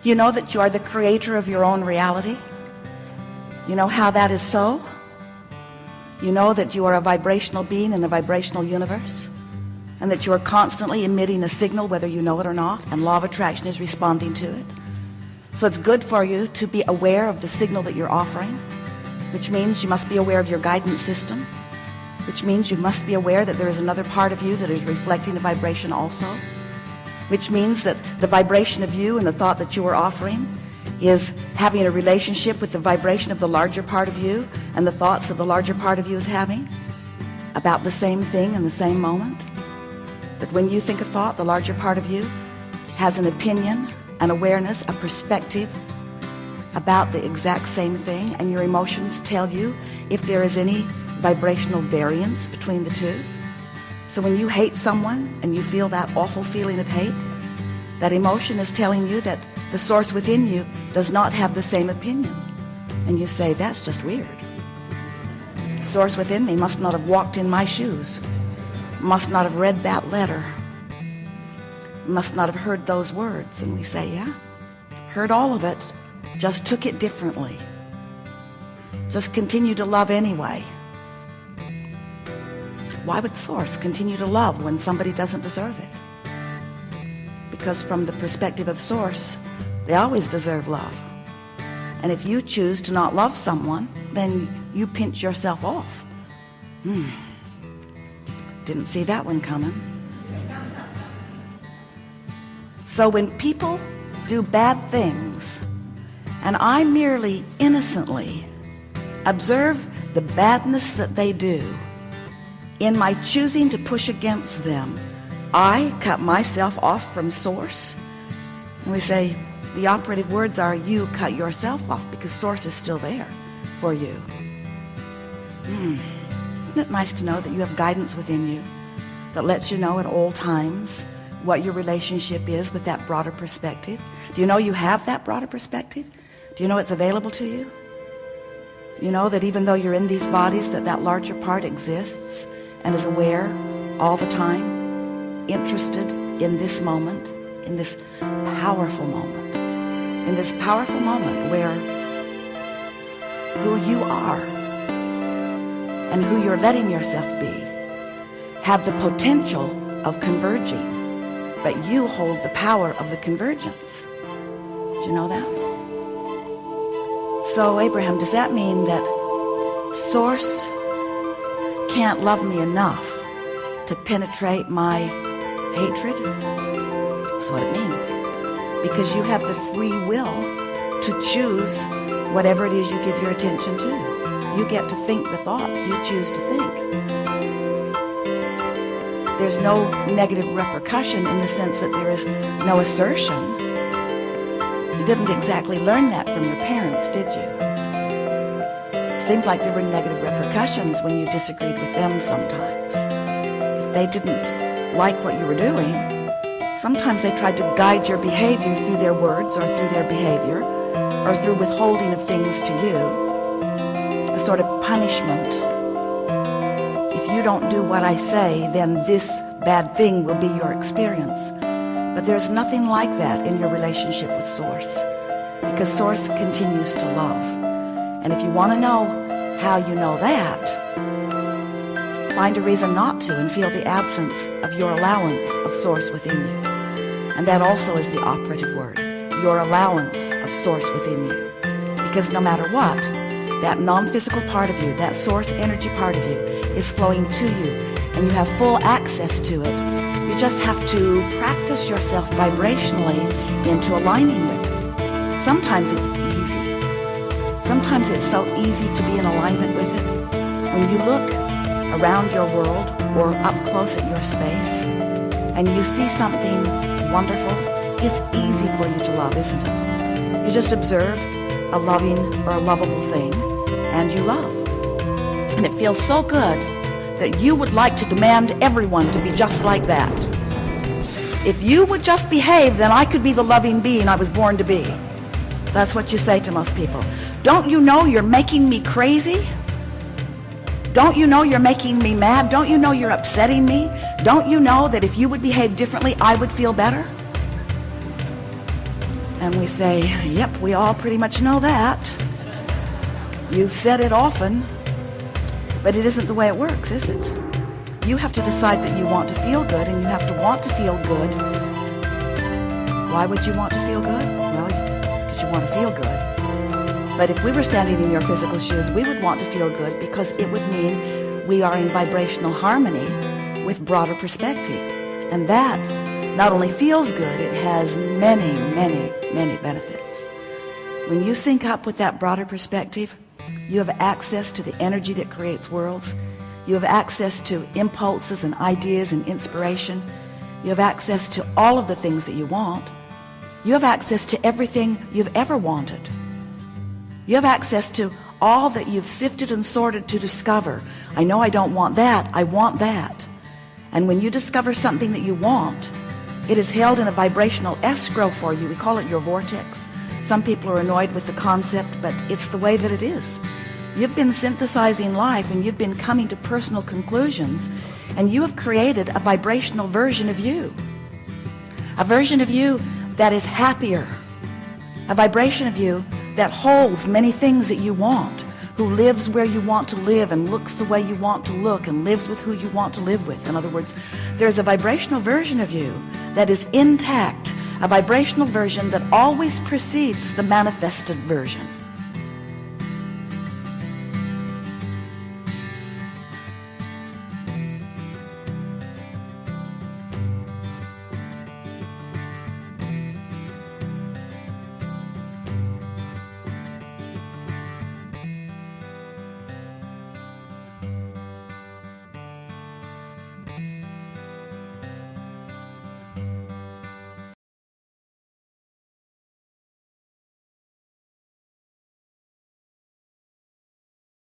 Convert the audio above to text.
You know that you are the creator of your own reality. You know how that is so? You know that you are a vibrational being in a vibrational universe, and that you are constantly emitting a signal whether you know it or not, and law of attraction is responding to it. So it's good for you to be aware of the signal that you're offering, which means you must be aware of your guidance system, which means you must be aware that there is another part of you that is reflecting a vibration also, which means that the vibration of you and the thought that you are offering is having a relationship with the vibration of the larger part of you and the thoughts that the larger part of you is having about the same thing in the same moment. That when you think a thought, the larger part of you has an opinion, an awareness, a perspective about the exact same thing, and your emotions tell you if there is any vibrational variance between the two. So when you hate someone and you feel that awful feeling of hate, that emotion is telling you that the source within you does not have the same opinion. And you say, that's just weird. The source within me must not have walked in my shoes, must not have read that letter, must not have heard those words. And we say, yeah, heard all of it, just took it differently. Just continue to love anyway. Why would source continue to love when somebody doesn't deserve it? Because from the perspective of source, they always deserve love. And if you choose to not love someone, then you pinch yourself off. Didn't see that one coming. So when people do bad things, and I merely innocently observe the badness that they do, in my choosing to push against them, I cut myself off from source. And we say the operative words are, you cut yourself off, because source is still there for you. Isn't it nice to know that you have guidance within you that lets you know at all times what your relationship is with that broader perspective? Do you know you have that broader perspective? Do you know it's available to you? You know that even though you're in these bodies, that larger part exists and is aware all the time, interested in this moment, in this powerful moment, where who you are and who you're letting yourself be have the potential of converging, but you hold the power of the convergence. Do you know that? So Abraham, does that mean that source can't love me enough to penetrate my hatred? That's what it means. Because you have the free will to choose whatever it is you give your attention to. You get to think the thoughts you choose to think. There's no negative repercussion in the sense that there is no assertion. You didn't exactly learn that from your parents, did you? Seemed like there were negative repercussions when you disagreed with them sometimes. If they didn't like what you were doing, sometimes they tried to guide your behavior through their words or through their behavior or through withholding of things to you, a sort of punishment. If you don't do what I say, then this bad thing will be your experience. But there's nothing like that in your relationship with Source, because Source continues to love. And if you want to know how you know that, find a reason not to and feel the absence of your allowance of Source within you. And that also is the operative word, your allowance of Source within you. Because no matter what, that non-physical part of you, that Source energy part of you, is flowing to you, and you have full access to it. You just have to practice yourself vibrationally into aligning with it. Sometimes it's easy. Sometimes it's so easy to be in alignment with it. When you look around your world or up close at your space and you see something wonderful, it's easy for you to love, isn't it? You just observe a loving or a lovable thing and you love. And it feels so good that you would like to demand everyone to be just like that. If you would just behave, then I could be the loving being I was born to be. That's what you say to most people. Don't you know you're making me crazy? Don't you know you're making me mad? Don't you know you're upsetting me? Don't you know that if you would behave differently, I would feel better? And we say, yep, we all pretty much know that. You've said it often, but it isn't the way it works, is it? You have to decide that you want to feel good, and you have to want to feel good. Why would you want to feel good? Well, because you want to feel good. But if we were standing in your physical shoes, we would want to feel good because it would mean we are in vibrational harmony with broader perspective. And that not only feels good, it has many, many, many benefits. When you sync up with that broader perspective, you have access to the energy that creates worlds. You have access to impulses and ideas and inspiration. You have access to all of the things that you want. You have access to everything you've ever wanted. You have access to all that you've sifted and sorted to discover. I know I don't want that. I want that. And when you discover something that you want, it is held in a vibrational escrow for you. We call it your vortex. Some people are annoyed with the concept, but it's the way that it is. You've been synthesizing life, and you've been coming to personal conclusions, and you have created a vibrational version of you. A version of you that is happier. A vibration of you that holds many things that you want, who lives where you want to live and looks the way you want to look and lives with who you want to live with. In other words, there's a vibrational version of you that is intact, a vibrational version that always precedes the manifested version.